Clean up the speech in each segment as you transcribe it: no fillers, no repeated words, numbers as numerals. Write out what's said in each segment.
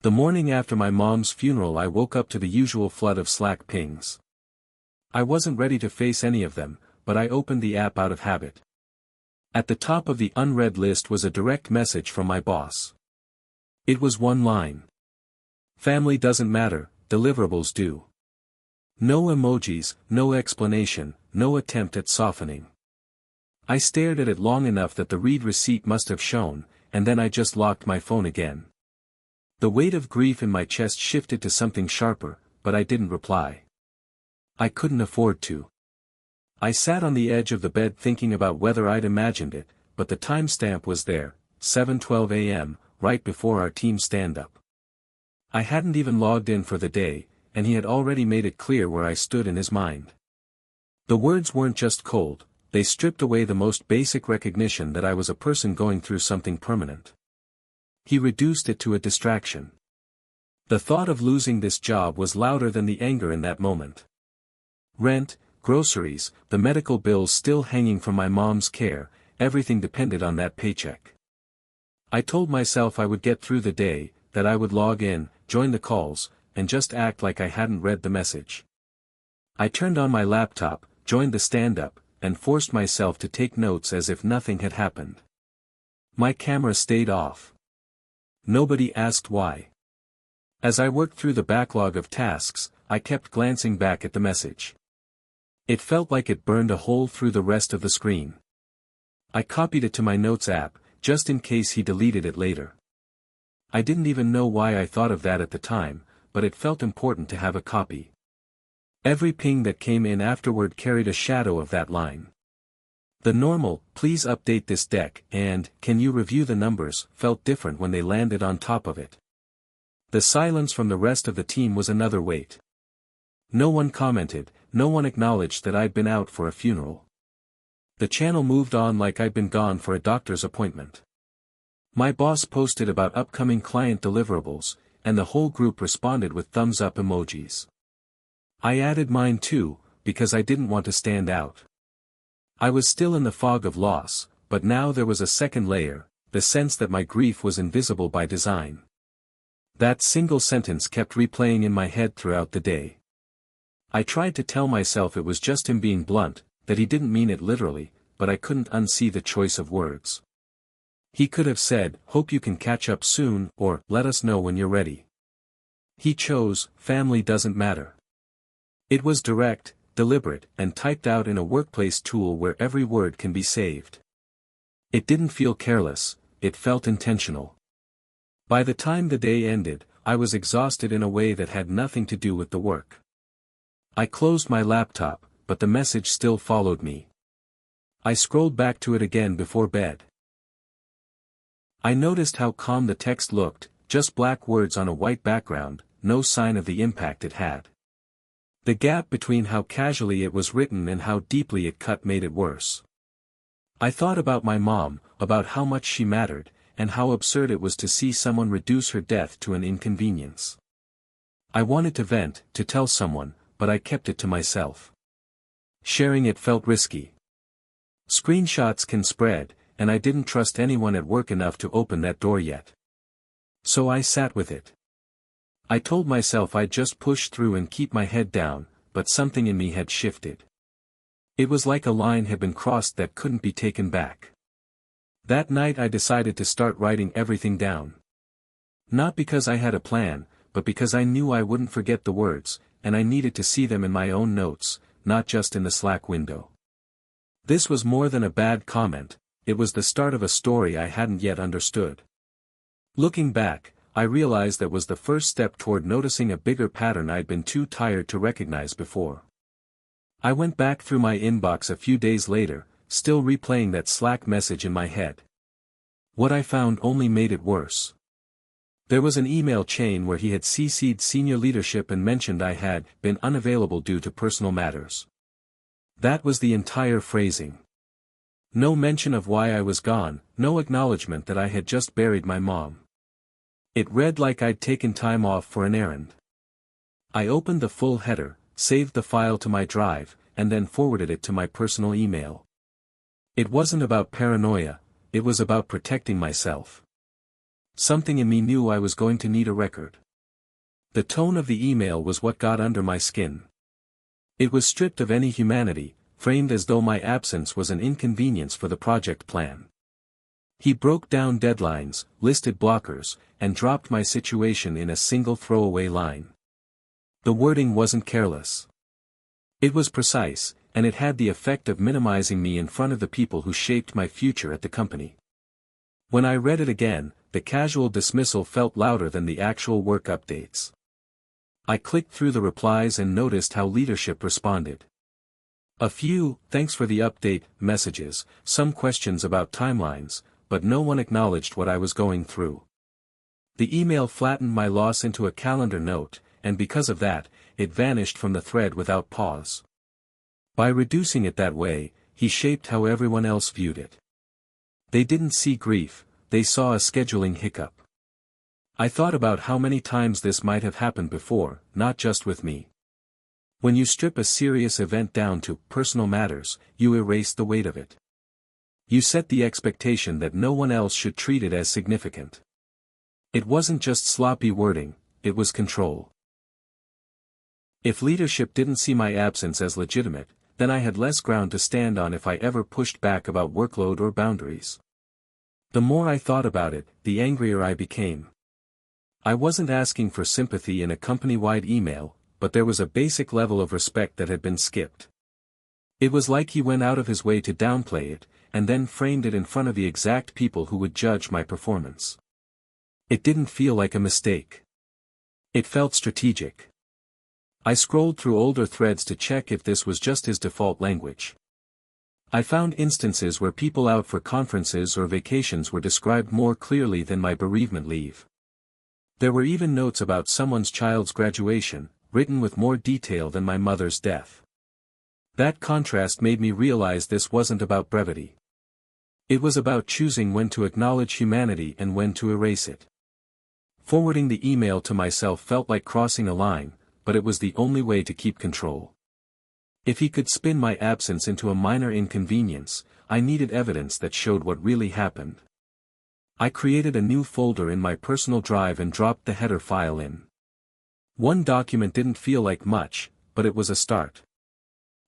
The morning after my mom's funeral I woke up to the usual flood of Slack pings. I wasn't ready to face any of them, but I opened the app out of habit. At the top of the unread list was a direct message from my boss. It was one line. Family doesn't matter, deliverables do. No emojis, no explanation, no attempt at softening. I stared at it long enough that the read receipt must have shown, and then I just locked my phone again. The weight of grief in my chest shifted to something sharper, but I didn't reply. I couldn't afford to. I sat on the edge of the bed thinking about whether I'd imagined it, but the timestamp was there, 7:12 a.m., right before our team stand-up. I hadn't even logged in for the day, and he had already made it clear where I stood in his mind. The words weren't just cold, they stripped away the most basic recognition that I was a person going through something permanent. He reduced it to a distraction. The thought of losing this job was louder than the anger in that moment. Rent, groceries, the medical bills still hanging from my mom's care, everything depended on that paycheck. I told myself I would get through the day, that I would log in, join the calls, and just act like I hadn't read the message. I turned on my laptop, joined the stand-up, and forced myself to take notes as if nothing had happened. My camera stayed off. Nobody asked why. As I worked through the backlog of tasks, I kept glancing back at the message. It felt like it burned a hole through the rest of the screen. I copied it to my Notes app, just in case he deleted it later. I didn't even know why I thought of that at the time, but it felt important to have a copy. Every ping that came in afterward carried a shadow of that line. The normal, "Please update this deck," and "Can you review the numbers," felt different when they landed on top of it. The silence from the rest of the team was another weight. No one commented, no one acknowledged that I'd been out for a funeral. The channel moved on like I'd been gone for a doctor's appointment. My boss posted about upcoming client deliverables, and the whole group responded with thumbs-up emojis. I added mine too, because I didn't want to stand out. I was still in the fog of loss, but now there was a second layer, the sense that my grief was invisible by design. That single sentence kept replaying in my head throughout the day. I tried to tell myself it was just him being blunt, that he didn't mean it literally, but I couldn't unsee the choice of words. He could have said, "Hope you can catch up soon," or "Let us know when you're ready." He chose, "Family doesn't matter." It was direct, deliberate, and typed out in a workplace tool where every word can be saved. It didn't feel careless, it felt intentional. By the time the day ended, I was exhausted in a way that had nothing to do with the work. I closed my laptop, but the message still followed me. I scrolled back to it again before bed. I noticed how calm the text looked, just black words on a white background, no sign of the impact it had. The gap between how casually it was written and how deeply it cut made it worse. I thought about my mom, about how much she mattered, and how absurd it was to see someone reduce her death to an inconvenience. I wanted to vent, to tell someone, but I kept it to myself. Sharing it felt risky. Screenshots can spread, and I didn't trust anyone at work enough to open that door yet. So I sat with it. I told myself I'd just push through and keep my head down, but something in me had shifted. It was like a line had been crossed that couldn't be taken back. That night I decided to start writing everything down. Not because I had a plan, but because I knew I wouldn't forget the words, and I needed to see them in my own notes, not just in the Slack window. This was more than a bad comment, it was the start of a story I hadn't yet understood. Looking back, I realized that was the first step toward noticing a bigger pattern I'd been too tired to recognize before. I went back through my inbox a few days later, still replaying that Slack message in my head. What I found only made it worse. There was an email chain where he had CC'd senior leadership and mentioned I had been unavailable due to personal matters. That was the entire phrasing. No mention of why I was gone, no acknowledgement that I had just buried my mom. It read like I'd taken time off for an errand. I opened the full header, saved the file to my drive, and then forwarded it to my personal email. It wasn't about paranoia, it was about protecting myself. something in me knew I was going to need a record. The tone of the email was what got under my skin. It was stripped of any humanity, framed as though my absence was an inconvenience for the project plan. He broke down deadlines, listed blockers, and dropped my situation in a single throwaway line. The wording wasn't careless. It was precise, and it had the effect of minimizing me in front of the people who shaped my future at the company. When I read it again, the casual dismissal felt louder than the actual work updates. I clicked through the replies and noticed how leadership responded. A few, "thanks for the update," messages, some questions about timelines, but no one acknowledged what I was going through. The email flattened my loss into a calendar note, and because of that, it vanished from the thread without pause. By reducing it that way, he shaped how everyone else viewed it. They didn't see grief, they saw a scheduling hiccup. I thought about how many times this might have happened before, not just with me. When you strip a serious event down to personal matters, you erase the weight of it. You set the expectation that no one else should treat it as significant. It wasn't just sloppy wording, it was control. If leadership didn't see my absence as legitimate, then I had less ground to stand on if I ever pushed back about workload or boundaries. The more I thought about it, the angrier I became. I wasn't asking for sympathy in a company-wide email, but there was a basic level of respect that had been skipped. It was like he went out of his way to downplay it, and then framed it in front of the exact people who would judge my performance. It didn't feel like a mistake. It felt strategic. I scrolled through older threads to check if this was just his default language. I found instances where people out for conferences or vacations were described more clearly than my bereavement leave. There were even notes about someone's child's graduation, written with more detail than my mother's death. That contrast made me realize this wasn't about brevity. It was about choosing when to acknowledge humanity and when to erase it. Forwarding the email to myself felt like crossing a line, but it was the only way to keep control. If he could spin my absence into a minor inconvenience, I needed evidence that showed what really happened. I created a new folder in my personal drive and dropped the header file in. One document didn't feel like much, but it was a start.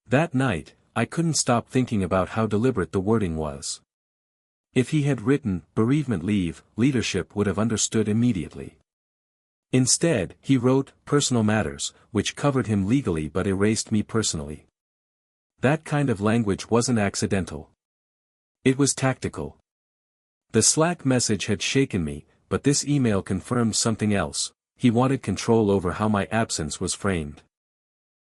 That night, I couldn't stop thinking about how deliberate the wording was. If he had written, "bereavement leave," leadership would have understood immediately. Instead, he wrote, "personal matters," which covered him legally but erased me personally. That kind of language wasn't accidental. It was tactical. The Slack message had shaken me, but this email confirmed something else. He wanted control over how my absence was framed.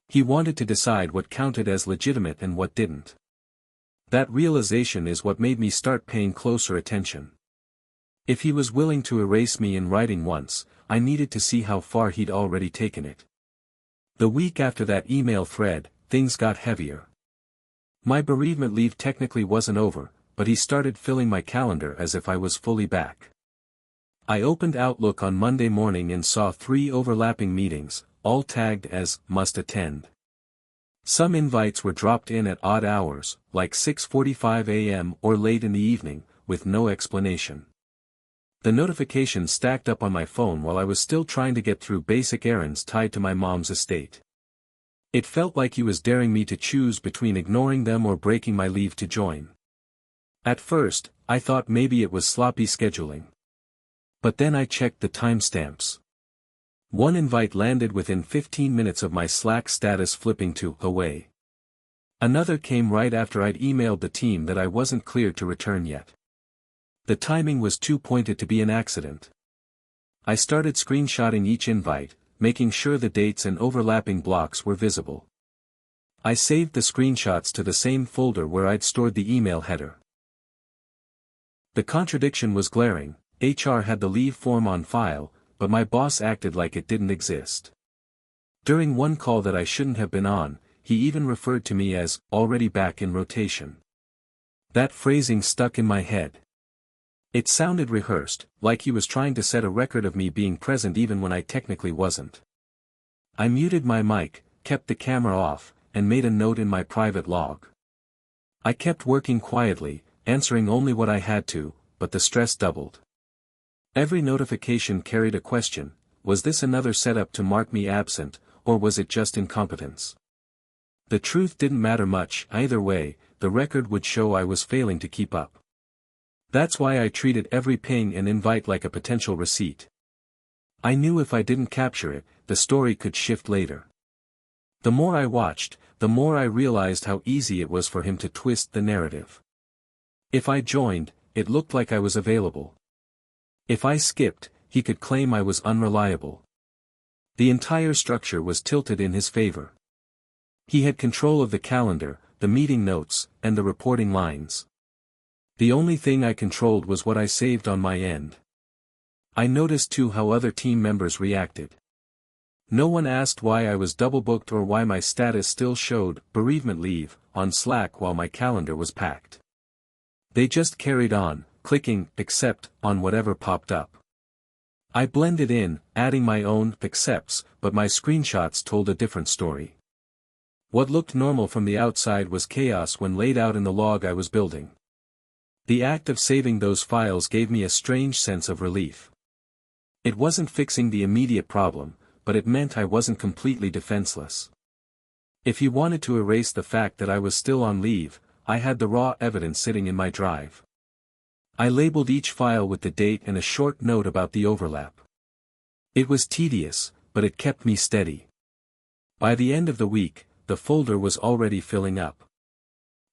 He wanted to decide what counted as legitimate and what didn't. That realization is what made me start paying closer attention. If he was willing to erase me in writing once, I needed to see how far he'd already taken it. The week after that email thread, things got heavier. My bereavement leave technically wasn't over, but he started filling my calendar as if I was fully back. I opened Outlook on Monday morning and saw 3 overlapping meetings, all tagged as "must attend." Some invites were dropped in at odd hours, like 6:45 a.m. or late in the evening, with no explanation. The notifications stacked up on my phone while I was still trying to get through basic errands tied to my mom's estate. It felt like he was daring me to choose between ignoring them or breaking my leave to join. At first, I thought maybe it was sloppy scheduling. But then I checked the timestamps. One invite landed within 15 minutes of my Slack status flipping to "away." Another came right after I'd emailed the team that I wasn't cleared to return yet. The timing was too pointed to be an accident. I started screenshotting each invite, making sure the dates and overlapping blocks were visible. I saved the screenshots to the same folder where I'd stored the email header. The contradiction was glaring. HR had the leave form on file, but my boss acted like it didn't exist. During one call that I shouldn't have been on, he even referred to me as "already back in rotation." That phrasing stuck in my head. It sounded rehearsed, like he was trying to set a record of me being present even when I technically wasn't. I muted my mic, kept the camera off, and made a note in my private log. I kept working quietly, answering only what I had to, but the stress doubled. Every notification carried a question: was this another setup to mark me absent, or was it just incompetence? The truth didn't matter much, either way, the record would show I was failing to keep up. That's why I treated every ping and invite like a potential receipt. I knew if I didn't capture it, the story could shift later. The more I watched, the more I realized how easy it was for him to twist the narrative. If I joined, it looked like I was available. If I skipped, he could claim I was unreliable. The entire structure was tilted in his favor. He had control of the calendar, the meeting notes, and the reporting lines. The only thing I controlled was what I saved on my end. I noticed too how other team members reacted. No one asked why I was double-booked or why my status still showed bereavement leave on Slack while my calendar was packed. They just carried on, clicking accept on whatever popped up. I blended in, adding my own accepts, but my screenshots told a different story. What looked normal from the outside was chaos when laid out in the log I was building. The act of saving those files gave me a strange sense of relief. It wasn't fixing the immediate problem, but it meant I wasn't completely defenseless. If he wanted to erase the fact that I was still on leave, I had the raw evidence sitting in my drive. I labeled each file with the date and a short note about the overlap. It was tedious, but it kept me steady. By the end of the week, the folder was already filling up.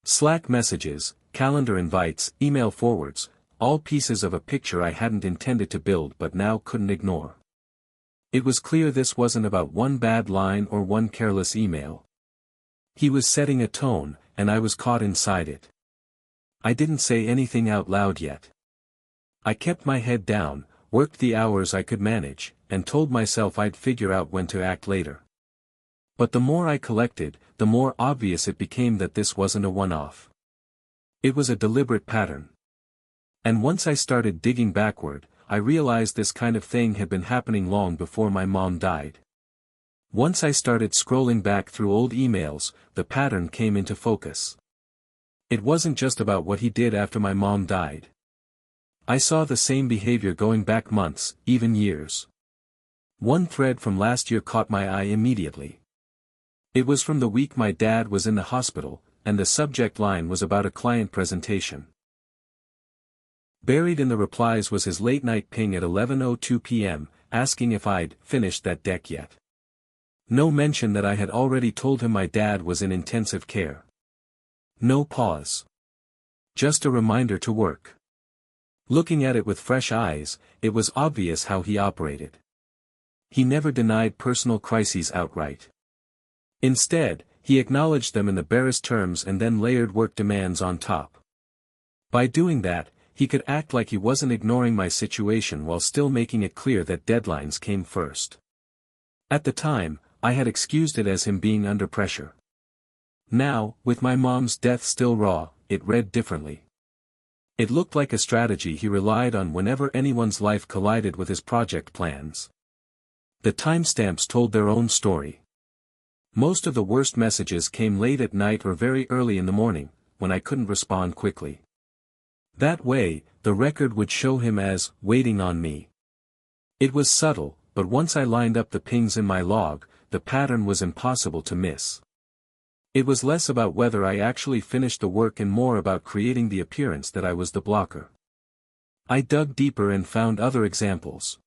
Slack messages, calendar invites, email forwards, all pieces of a picture I hadn't intended to build but now couldn't ignore. It was clear this wasn't about one bad line or one careless email. He was setting a tone, and I was caught inside it. I didn't say anything out loud yet. I kept my head down, worked the hours I could manage, and told myself I'd figure out when to act later. But the more I collected, the more obvious it became that this wasn't a one-off. It was a deliberate pattern. And once I started digging backward, I realized this kind of thing had been happening long before my mom died. Once I started scrolling back through old emails, the pattern came into focus. It wasn't just about what he did after my mom died. I saw the same behavior going back months, even years. One thread from last year caught my eye immediately. It was from the week my dad was in the hospital, and the subject line was about a client presentation. Buried in the replies was his late-night ping at 11:02 p.m., asking if I'd finished that deck yet. No mention that I had already told him my dad was in intensive care. No pause. Just a reminder to work. Looking at it with fresh eyes, it was obvious how he operated. He never denied personal crises outright. Instead, he acknowledged them in the barest terms and then layered work demands on top. By doing that, he could act like he wasn't ignoring my situation while still making it clear that deadlines came first. At the time, I had excused it as him being under pressure. Now, with my mom's death still raw, it read differently. It looked like a strategy he relied on whenever anyone's life collided with his project plans. The timestamps told their own story. Most of the worst messages came late at night or very early in the morning, when I couldn't respond quickly. That way, the record would show him as waiting on me. It was subtle, but once I lined up the pings in my log, the pattern was impossible to miss. It was less about whether I actually finished the work and more about creating the appearance that I was the blocker. I dug deeper and found other examples.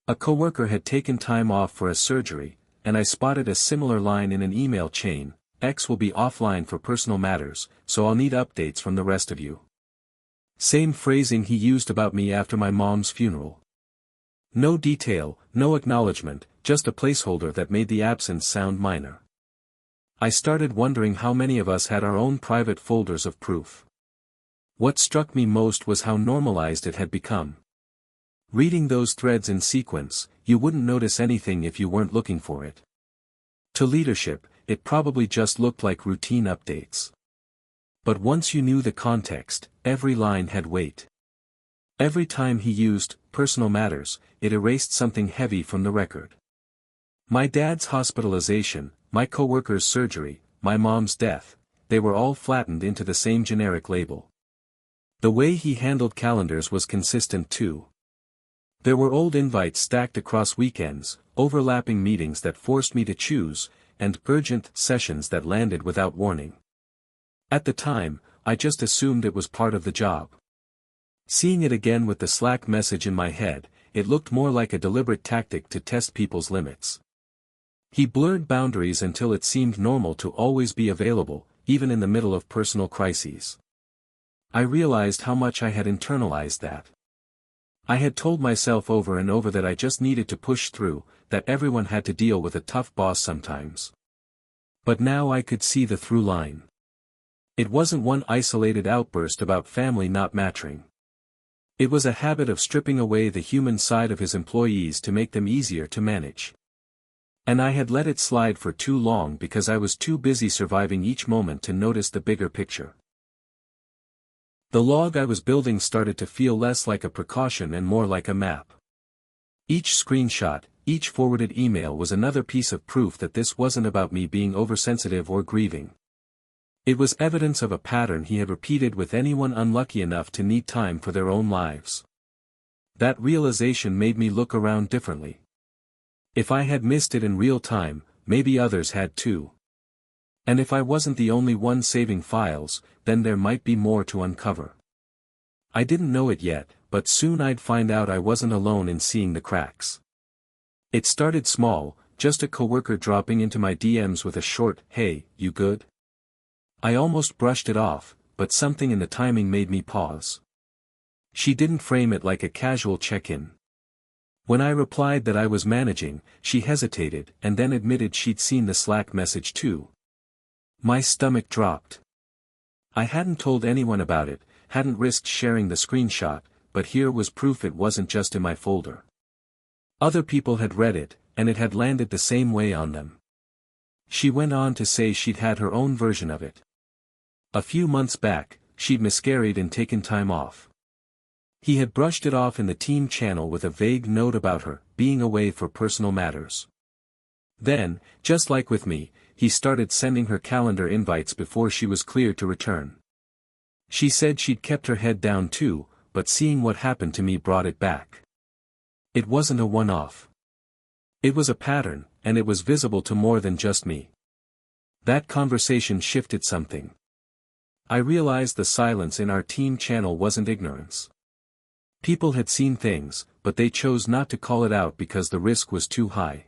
A coworker had taken time off for a surgery, and I spotted a similar line in an email chain: X will be offline for personal matters, so I'll need updates from the rest of you. Same phrasing he used about me after my mom's funeral. No detail, no acknowledgement, just a placeholder that made the absence sound minor. I started wondering how many of us had our own private folders of proof. What struck me most was how normalized it had become. Reading those threads in sequence, you wouldn't notice anything if you weren't looking for it. To leadership, it probably just looked like routine updates. But once you knew the context, every line had weight. Every time he used personal matters, it erased something heavy from the record. My dad's hospitalization, my coworker's surgery, my mom's death, they were all flattened into the same generic label. The way he handled calendars was consistent too. There were old invites stacked across weekends, overlapping meetings that forced me to choose, and urgent sessions that landed without warning. At the time, I just assumed it was part of the job. Seeing it again with the Slack message in my head, it looked more like a deliberate tactic to test people's limits. He blurred boundaries until it seemed normal to always be available, even in the middle of personal crises. I realized how much I had internalized that. I had told myself over and over that I just needed to push through, that everyone had to deal with a tough boss sometimes. But now I could see the through line. It wasn't one isolated outburst about family not matching. It was a habit of stripping away the human side of his employees to make them easier to manage. And I had let it slide for too long because I was too busy surviving each moment to notice the bigger picture. The log I was building started to feel less like a precaution and more like a map. Each screenshot, each forwarded email was another piece of proof that this wasn't about me being oversensitive or grieving. It was evidence of a pattern he had repeated with anyone unlucky enough to need time for their own lives. That realization made me look around differently. If I had missed it in real time, maybe others had too. And if I wasn't the only one saving files, then there might be more to uncover. I didn't know it yet, but soon I'd find out I wasn't alone in seeing the cracks. It started small, just a coworker dropping into my DMs with a short, "Hey, you good?" I almost brushed it off, but something in the timing made me pause. She didn't frame it like a casual check-in. When I replied that I was managing, she hesitated and then admitted she'd seen the Slack message too. My stomach dropped. I hadn't told anyone about it, hadn't risked sharing the screenshot, but here was proof it wasn't just in my folder. Other people had read it, and it had landed the same way on them. She went on to say she'd had her own version of it. A few months back, she'd miscarried and taken time off. He had brushed it off in the team channel with a vague note about her being away for personal matters. Then, just like with me, he started sending her calendar invites before she was cleared to return. She said she'd kept her head down too, but seeing what happened to me brought it back. It wasn't a one-off. It was a pattern, and it was visible to more than just me. That conversation shifted something. I realized the silence in our team channel wasn't ignorance. People had seen things, but they chose not to call it out because the risk was too high.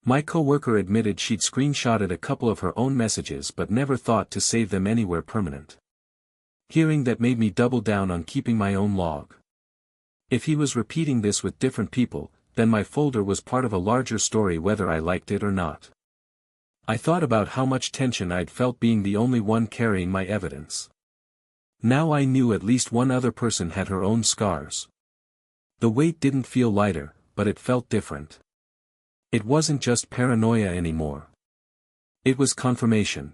My coworker admitted she'd screenshotted a couple of her own messages but never thought to save them anywhere permanent. Hearing that made me double down on keeping my own log. If he was repeating this with different people, then my folder was part of a larger story whether I liked it or not. I thought about how much tension I'd felt being the only one carrying my evidence. Now I knew at least one other person had her own scars. The weight didn't feel lighter, but it felt different. It wasn't just paranoia anymore. It was confirmation.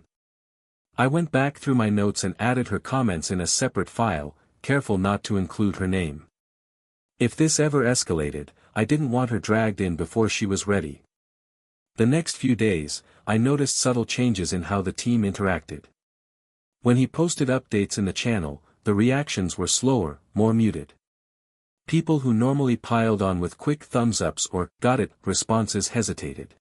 I went back through my notes and added her comments in a separate file, careful not to include her name. If this ever escalated, I didn't want her dragged in before she was ready. The next few days, I noticed subtle changes in how the team interacted. When he posted updates in the channel, the reactions were slower, more muted. People who normally piled on with quick thumbs-ups or "got it" responses hesitated.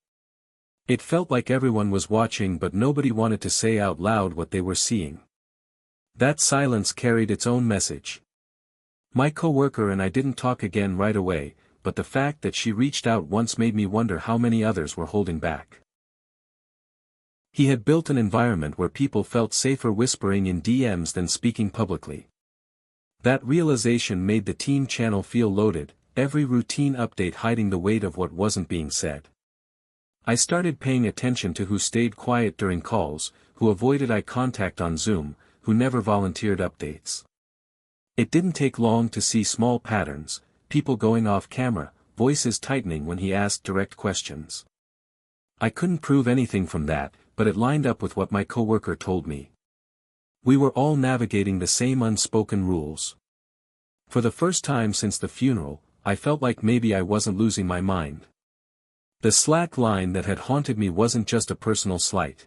It felt like everyone was watching but nobody wanted to say out loud what they were seeing. That silence carried its own message. My coworker and I didn't talk again right away, but the fact that she reached out once made me wonder how many others were holding back. He had built an environment where people felt safer whispering in DMs than speaking publicly. That realization made the team channel feel loaded, every routine update hiding the weight of what wasn't being said. I started paying attention to who stayed quiet during calls, who avoided eye contact on Zoom, who never volunteered updates. It didn't take long to see small patterns, people going off camera, voices tightening when he asked direct questions. I couldn't prove anything from that, but it lined up with what my coworker told me. We were all navigating the same unspoken rules. For the first time since the funeral, I felt like maybe I wasn't losing my mind. The Slack line that had haunted me wasn't just a personal slight.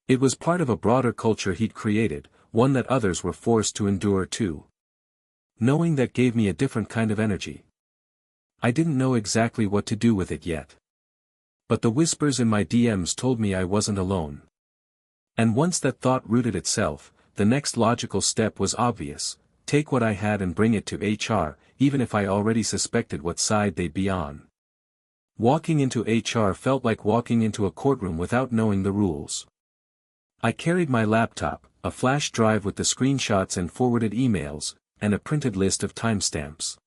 It was part of a broader culture he'd created, one that others were forced to endure too. Knowing that gave me a different kind of energy. I didn't know exactly what to do with it yet. But the whispers in my DMs told me I wasn't alone. And once that thought rooted itself, the next logical step was obvious: take what I had and bring it to HR, even if I already suspected what side they'd be on. Walking into HR felt like walking into a courtroom without knowing the rules. I carried my laptop, a flash drive with the screenshots and forwarded emails, and a printed list of timestamps.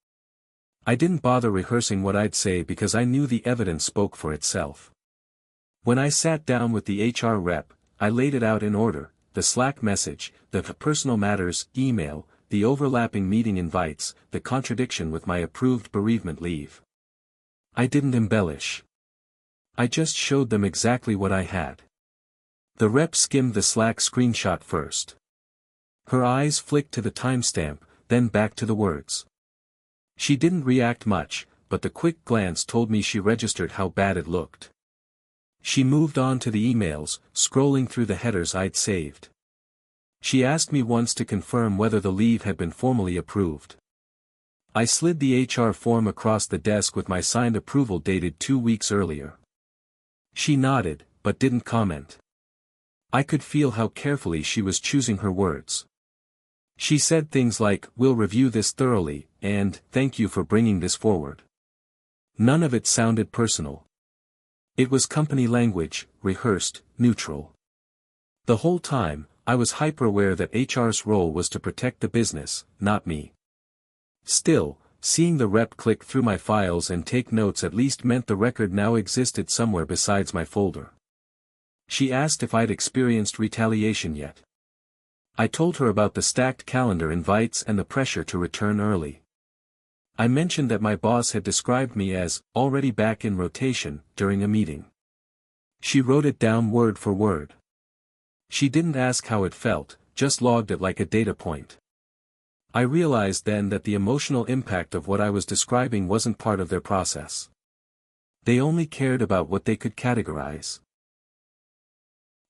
I didn't bother rehearsing what I'd say because I knew the evidence spoke for itself. When I sat down with the HR rep, I laid it out in order: the Slack message, the personal matters email, the overlapping meeting invites, the contradiction with my approved bereavement leave. I didn't embellish. I just showed them exactly what I had. The rep skimmed the Slack screenshot first. Her eyes flicked to the timestamp, then back to the words. She didn't react much, but the quick glance told me she registered how bad it looked. She moved on to the emails, scrolling through the headers I'd saved. She asked me once to confirm whether the leave had been formally approved. I slid the HR form across the desk with my signed approval dated 2 weeks earlier. She nodded, but didn't comment. I could feel how carefully she was choosing her words. She said things like, "We'll review this thoroughly," and "Thank you for bringing this forward." None of it sounded personal. It was company language, rehearsed, neutral. The whole time, I was hyper-aware that HR's role was to protect the business, not me. Still, seeing the rep click through my files and take notes at least meant the record now existed somewhere besides my folder. She asked if I'd experienced retaliation yet. I told her about the stacked calendar invites and the pressure to return early. I mentioned that my boss had described me as already back in rotation during a meeting. She wrote it down word for word. She didn't ask how it felt, just logged it like a data point. I realized then that the emotional impact of what I was describing wasn't part of their process. They only cared about what they could categorize.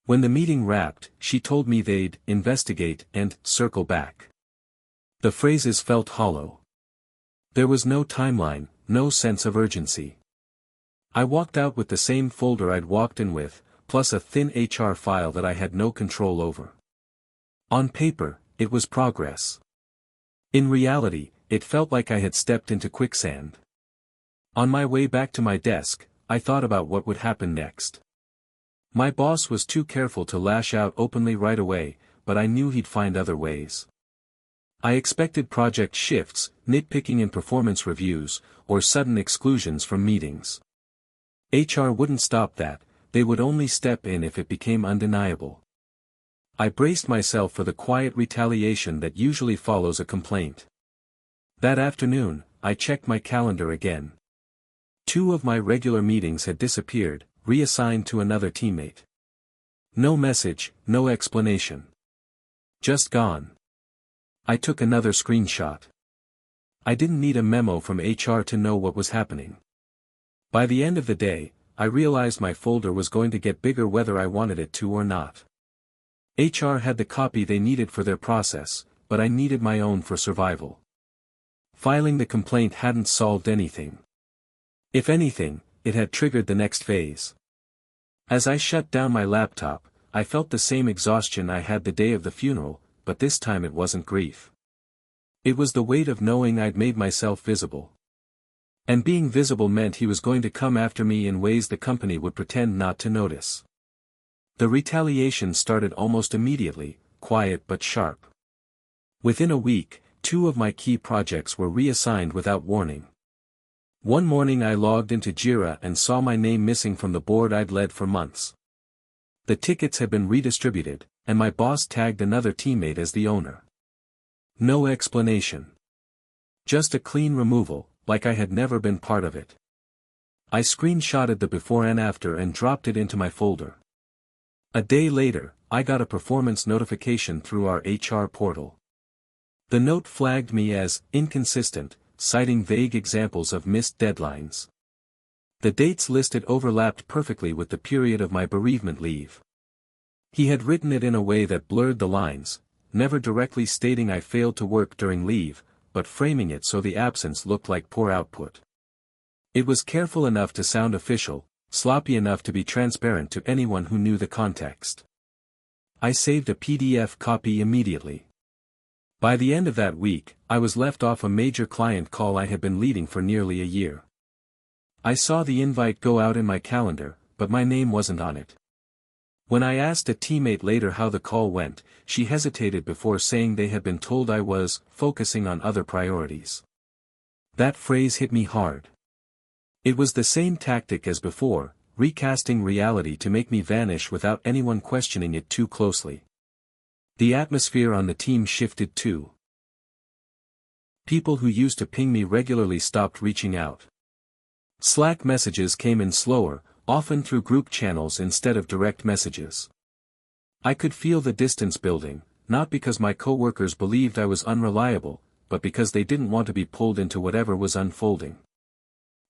When the meeting wrapped, she told me they'd investigate and circle back. The phrases felt hollow. There was no timeline, no sense of urgency. I walked out with the same folder I'd walked in with, plus a thin HR file that I had no control over. On paper, it was progress. In reality, it felt like I had stepped into quicksand. On my way back to my desk, I thought about what would happen next. My boss was too careful to lash out openly right away, but I knew he'd find other ways. I expected project shifts, nitpicking in performance reviews, or sudden exclusions from meetings. HR wouldn't stop that. They would only step in if it became undeniable. I braced myself for the quiet retaliation that usually follows a complaint. That afternoon, I checked my calendar again. 2 of my regular meetings had disappeared, reassigned to another teammate. No message, no explanation. Just gone. I took another screenshot. I didn't need a memo from HR to know what was happening. By the end of the day, I realized my folder was going to get bigger whether I wanted it to or not. HR had the copy they needed for their process, but I needed my own for survival. Filing the complaint hadn't solved anything. If anything, it had triggered the next phase. As I shut down my laptop, I felt the same exhaustion I had the day of the funeral, but this time it wasn't grief. It was the weight of knowing I'd made myself visible. And being visible meant he was going to come after me in ways the company would pretend not to notice. The retaliation started almost immediately, quiet but sharp. Within a week, 2 of my key projects were reassigned without warning. One morning I logged into Jira and saw my name missing from the board I'd led for months. The tickets had been redistributed, and my boss tagged another teammate as the owner. No explanation. Just a clean removal, like I had never been part of it. I screenshotted the before and after and dropped it into my folder. A day later, I got a performance notification through our HR portal. The note flagged me as inconsistent, citing vague examples of missed deadlines. The dates listed overlapped perfectly with the period of my bereavement leave. He had written it in a way that blurred the lines, never directly stating I failed to work during leave, but framing it so the absence looked like poor output. It was careful enough to sound official, sloppy enough to be transparent to anyone who knew the context. I saved a PDF copy immediately. By the end of that week, I was left off a major client call I had been leading for nearly a year. I saw the invite go out in my calendar, but my name wasn't on it. When I asked a teammate later how the call went, she hesitated before saying they had been told I was focusing on other priorities. That phrase hit me hard. It was the same tactic as before, recasting reality to make me vanish without anyone questioning it too closely. The atmosphere on the team shifted too. People who used to ping me regularly stopped reaching out. Slack messages came in slower, often through group channels instead of direct messages. I could feel the distance building, not because my coworkers believed I was unreliable, but because they didn't want to be pulled into whatever was unfolding.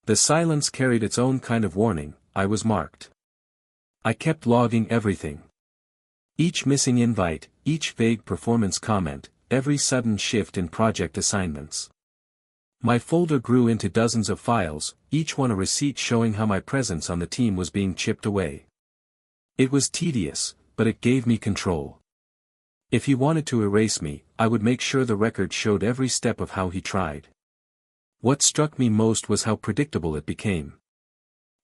The silence carried its own kind of warning. I was marked. I kept logging everything. Each missing invite, each vague performance comment, every sudden shift in project assignments. My folder grew into dozens of files, each one a receipt showing how my presence on the team was being chipped away. It was tedious, but it gave me control. If he wanted to erase me, I would make sure the record showed every step of how he tried. What struck me most was how predictable it became.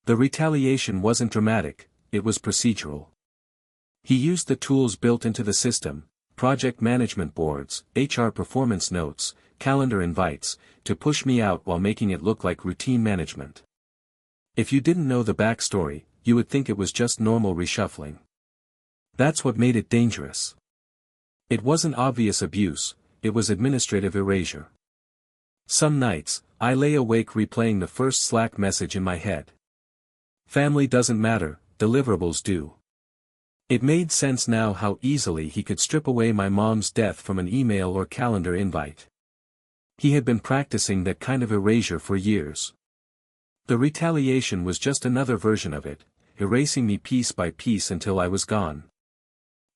The retaliation wasn't dramatic, it was procedural. He used the tools built into the system, project management boards, HR performance notes, calendar invites, to push me out while making it look like routine management. If you didn't know the backstory, you would think it was just normal reshuffling. That's what made it dangerous. It wasn't obvious abuse, it was administrative erasure. Some nights, I lay awake replaying the first Slack message in my head. Family doesn't matter, deliverables do. It made sense now how easily he could strip away my mom's death from an email or calendar invite. He had been practicing that kind of erasure for years. The retaliation was just another version of it, erasing me piece by piece until I was gone.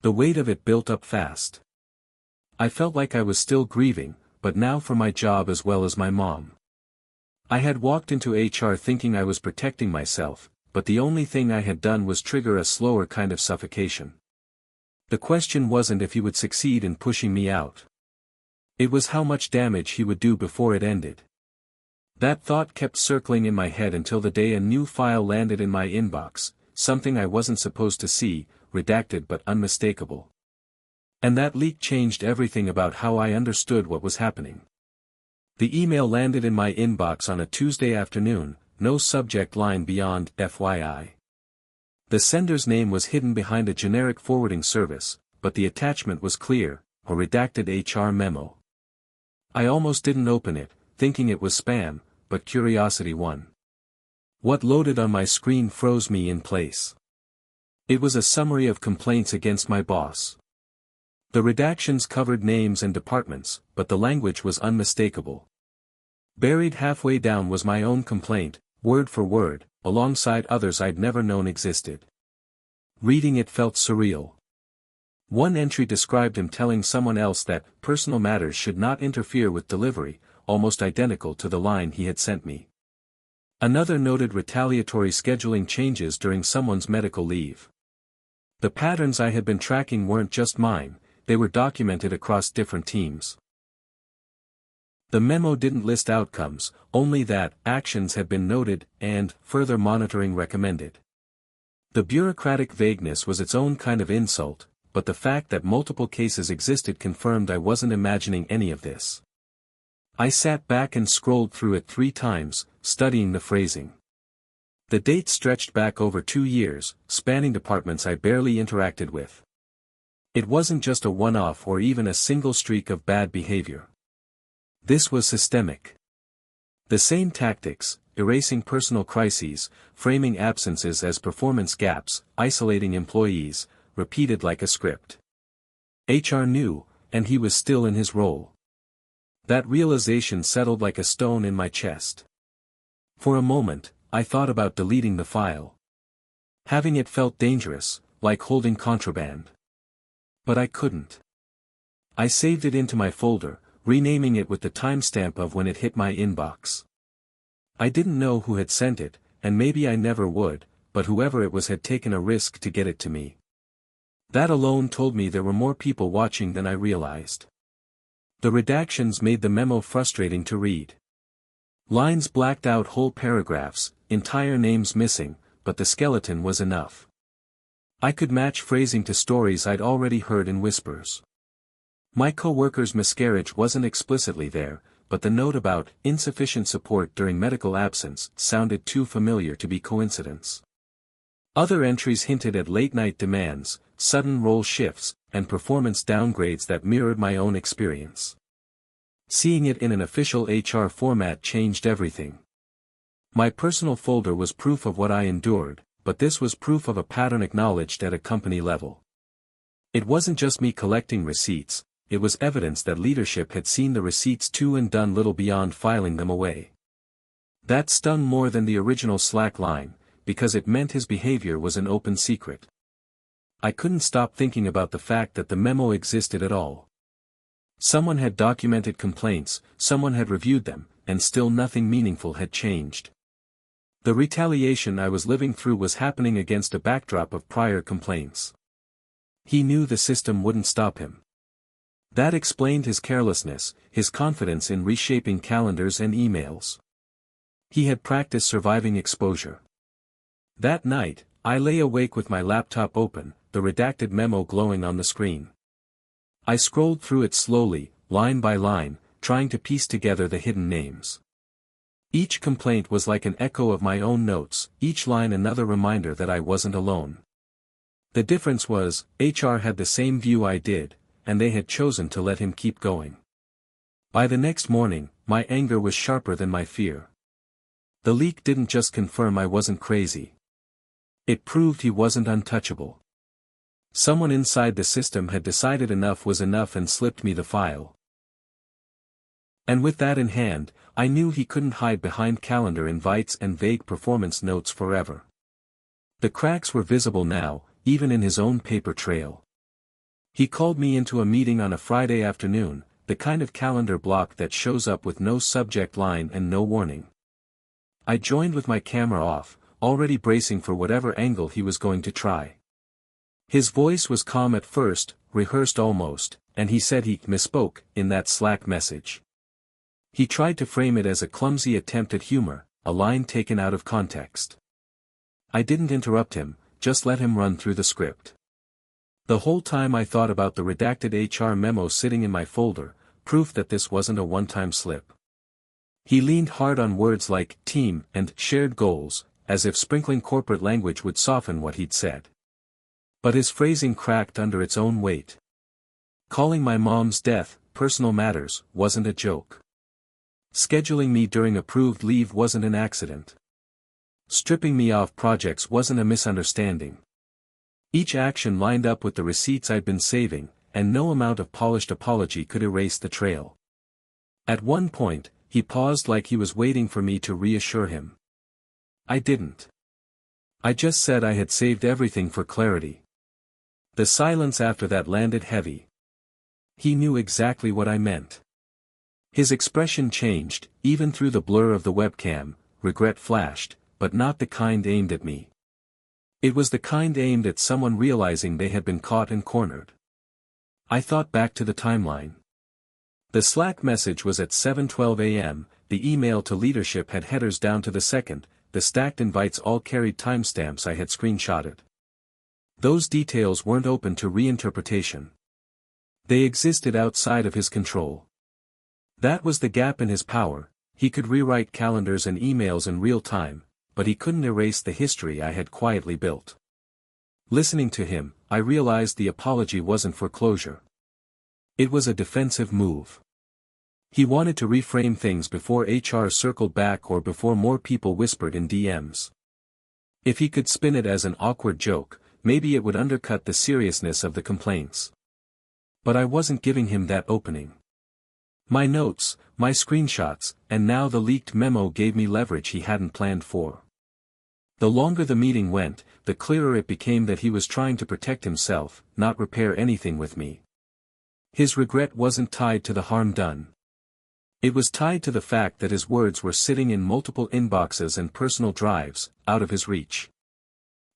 The weight of it built up fast. I felt like I was still grieving, but now for my job as well as my mom. I had walked into HR thinking I was protecting myself, but the only thing I had done was trigger a slower kind of suffocation. The question wasn't if he would succeed in pushing me out. It was how much damage he would do before it ended. That thought kept circling in my head until the day a new file landed in my inbox, something I wasn't supposed to see, redacted but unmistakable. And that leak changed everything about how I understood what was happening. The email landed in my inbox on a Tuesday afternoon, no subject line beyond FYI. The sender's name was hidden behind a generic forwarding service, but the attachment was clear, a redacted HR memo. I almost didn't open it, thinking it was spam, but curiosity won. What loaded on my screen froze me in place. It was a summary of complaints against my boss. The redactions covered names and departments, but the language was unmistakable. Buried halfway down was my own complaint, word for word, alongside others I'd never known existed. Reading it felt surreal. One entry described him telling someone else that personal matters should not interfere with delivery, almost identical to the line he had sent me. Another noted retaliatory scheduling changes during someone's medical leave. The patterns I had been tracking weren't just mine, they were documented across different teams. The memo didn't list outcomes, only that actions had been noted and further monitoring recommended. The bureaucratic vagueness was its own kind of insult, but the fact that multiple cases existed confirmed I wasn't imagining any of this. I sat back and scrolled through it 3 times, studying the phrasing. The dates stretched back over 2 years, spanning departments I barely interacted with. It wasn't just a one-off or even a single streak of bad behavior. This was systemic. The same tactics, erasing personal crises, framing absences as performance gaps, isolating employees, repeated like a script. HR knew, and he was still in his role. That realization settled like a stone in my chest. For a moment, I thought about deleting the file. Having it felt dangerous, like holding contraband. But I couldn't. I saved it into my folder, renaming it with the timestamp of when it hit my inbox. I didn't know who had sent it, and maybe I never would, but whoever it was had taken a risk to get it to me. That alone told me there were more people watching than I realized. The redactions made the memo frustrating to read. Lines blacked out whole paragraphs, entire names missing, but the skeleton was enough. I could match phrasing to stories I'd already heard in whispers. My co-worker's miscarriage wasn't explicitly there, but the note about insufficient support during medical absence sounded too familiar to be coincidence. Other entries hinted at late-night demands, sudden role shifts, and performance downgrades that mirrored my own experience. Seeing it in an official HR format changed everything. My personal folder was proof of what I endured, but this was proof of a pattern acknowledged at a company level. It wasn't just me collecting receipts, it was evidence that leadership had seen the receipts too and done little beyond filing them away. That stung more than the original Slack line, because it meant his behavior was an open secret. I couldn't stop thinking about the fact that the memo existed at all. Someone had documented complaints, someone had reviewed them, and still nothing meaningful had changed. The retaliation I was living through was happening against a backdrop of prior complaints. He knew the system wouldn't stop him. That explained his carelessness, his confidence in reshaping calendars and emails. He had practiced surviving exposure. That night, I lay awake with my laptop open, the redacted memo glowing on the screen. I scrolled through it slowly, line by line, trying to piece together the hidden names. Each complaint was like an echo of my own notes, each line another reminder that I wasn't alone. The difference was, HR had the same view I did, and they had chosen to let him keep going. By the next morning, my anger was sharper than my fear. The leak didn't just confirm I wasn't crazy. It proved he wasn't untouchable. Someone inside the system had decided enough was enough and slipped me the file. And with that in hand, I knew he couldn't hide behind calendar invites and vague performance notes forever. The cracks were visible now, even in his own paper trail. He called me into a meeting on a Friday afternoon, the kind of calendar block that shows up with no subject line and no warning. I joined with my camera off, already bracing for whatever angle he was going to try. His voice was calm at first, rehearsed almost, and he said he misspoke in that Slack message. He tried to frame it as a clumsy attempt at humor, a line taken out of context. I didn't interrupt him, just let him run through the script. The whole time I thought about the redacted HR memo sitting in my folder, proof that this wasn't a one-time slip. He leaned hard on words like team and shared goals, as if sprinkling corporate language would soften what he'd said. But his phrasing cracked under its own weight. Calling my mom's death personal matters wasn't a joke. Scheduling me during approved leave wasn't an accident. Stripping me off projects wasn't a misunderstanding. Each action lined up with the receipts I'd been saving, and no amount of polished apology could erase the trail. At one point, he paused like he was waiting for me to reassure him. I didn't. I just said I had saved everything for clarity. The silence after that landed heavy. He knew exactly what I meant. His expression changed, even through the blur of the webcam. Regret flashed, but not the kind aimed at me. It was the kind aimed at someone realizing they had been caught and cornered. I thought back to the timeline. The Slack message was at 7:12 a.m., the email to leadership had headers down to the second, the stacked invites all carried timestamps I had screenshotted. Those details weren't open to reinterpretation. They existed outside of his control. That was the gap in his power. He could rewrite calendars and emails in real time, but he couldn't erase the history I had quietly built. Listening to him, I realized the apology wasn't for closure. It was a defensive move. He wanted to reframe things before HR circled back or before more people whispered in DMs. If he could spin it as an awkward joke, maybe it would undercut the seriousness of the complaints. But I wasn't giving him that opening. My notes, my screenshots, and now the leaked memo gave me leverage he hadn't planned for. The longer the meeting went, the clearer it became that he was trying to protect himself, not repair anything with me. His regret wasn't tied to the harm done. It was tied to the fact that his words were sitting in multiple inboxes and personal drives, out of his reach.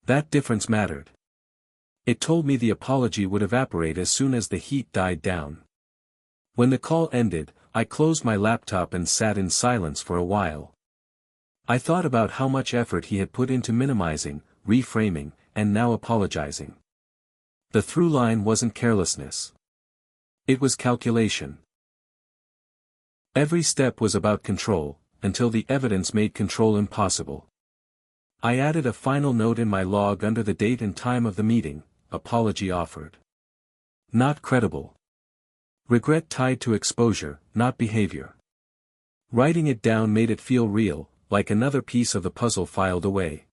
That difference mattered. It told me the apology would evaporate as soon as the heat died down. When the call ended, I closed my laptop and sat in silence for a while. I thought about how much effort he had put into minimizing, reframing, and now apologizing. The through line wasn't carelessness. It was calculation. Every step was about control, until the evidence made control impossible. I added a final note in my log under the date and time of the meeting: apology offered. Not credible. Regret tied to exposure, not behavior. Writing it down made it feel real, like another piece of the puzzle filed away.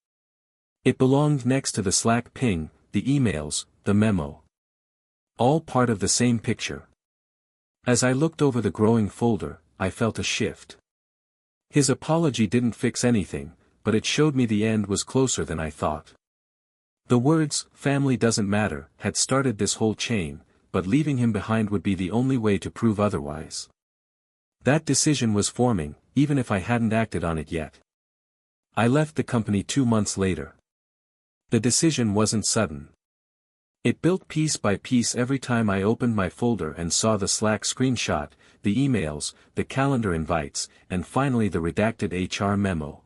It belonged next to the Slack ping, the emails, the memo. All part of the same picture. As I looked over the growing folder, I felt a shift. His apology didn't fix anything, but it showed me the end was closer than I thought. The words, "family doesn't matter," had started this whole chain, but leaving him behind would be the only way to prove otherwise. That decision was forming, even if I hadn't acted on it yet. I left the company 2 months later. The decision wasn't sudden. It built piece by piece every time I opened my folder and saw the Slack screenshot, the emails, the calendar invites, and finally the redacted HR memo.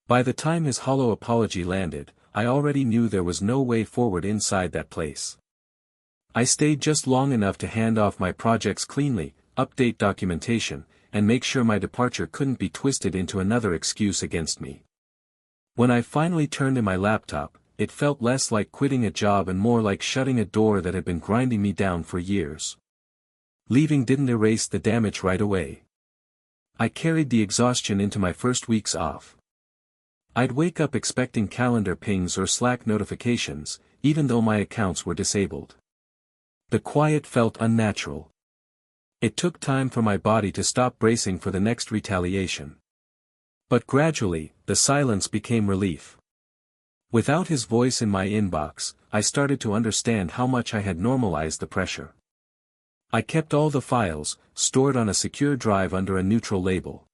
By the time his hollow apology landed, I already knew there was no way forward inside that place. I stayed just long enough to hand off my projects cleanly, update documentation, and make sure my departure couldn't be twisted into another excuse against me. When I finally turned in my laptop, it felt less like quitting a job and more like shutting a door that had been grinding me down for years. Leaving didn't erase the damage right away. I carried the exhaustion into my first weeks off. I'd wake up expecting calendar pings or Slack notifications, even though my accounts were disabled. The quiet felt unnatural. It took time for my body to stop bracing for the next retaliation. But gradually, the silence became relief. Without his voice in my inbox, I started to understand how much I had normalized the pressure. I kept all the files, stored on a secure drive under a neutral label.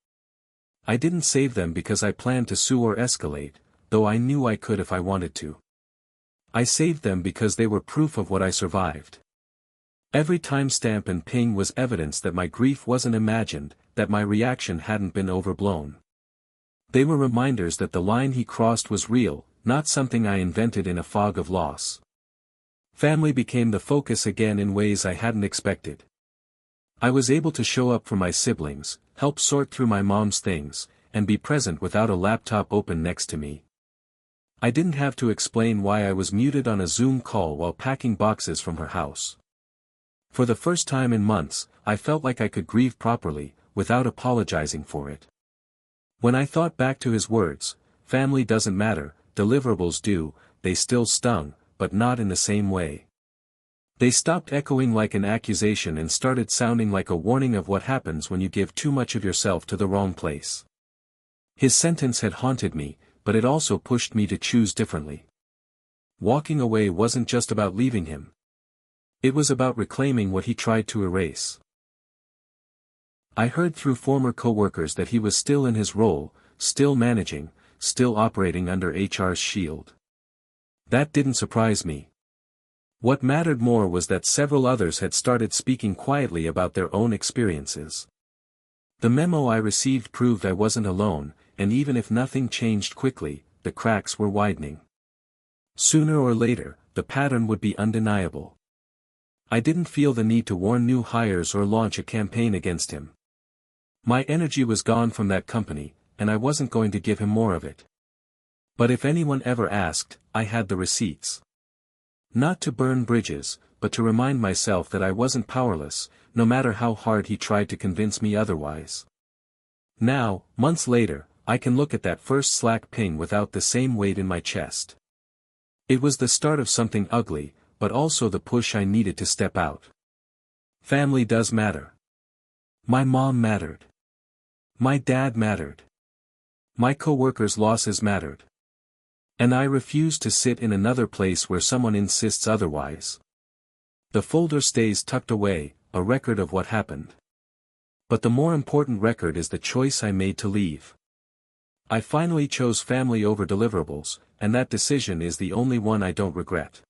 I didn't save them because I planned to sue or escalate, though I knew I could if I wanted to. I saved them because they were proof of what I survived. Every timestamp and ping was evidence that my grief wasn't imagined, that my reaction hadn't been overblown. They were reminders that the line he crossed was real, not something I invented in a fog of loss. Family became the focus again in ways I hadn't expected. I was able to show up for my siblings, help sort through my mom's things, and be present without a laptop open next to me. I didn't have to explain why I was muted on a Zoom call while packing boxes from her house. For the first time in months, I felt like I could grieve properly, without apologizing for it. When I thought back to his words, "Family doesn't matter, deliverables do," they still stung, but not in the same way. They stopped echoing like an accusation and started sounding like a warning of what happens when you give too much of yourself to the wrong place. His sentence had haunted me, but it also pushed me to choose differently. Walking away wasn't just about leaving him. It was about reclaiming what he tried to erase. I heard through former coworkers that he was still in his role, still managing, still operating under HR's shield. That didn't surprise me. What mattered more was that several others had started speaking quietly about their own experiences. The memo I received proved I wasn't alone, and even if nothing changed quickly, the cracks were widening. Sooner or later, the pattern would be undeniable. I didn't feel the need to warn new hires or launch a campaign against him. My energy was gone from that company, and I wasn't going to give him more of it. But if anyone ever asked, I had the receipts. Not to burn bridges, but to remind myself that I wasn't powerless, no matter how hard he tried to convince me otherwise. Now, months later, I can look at that first Slack ping without the same weight in my chest. It was the start of something ugly, but also the push I needed to step out. Family does matter. My mom mattered. My dad mattered. My coworkers' losses mattered. And I refused to sit in another place where someone insists otherwise. The folder stays tucked away, a record of what happened. But the more important record is the choice I made to leave. I finally chose family over deliverables, and that decision is the only one I don't regret.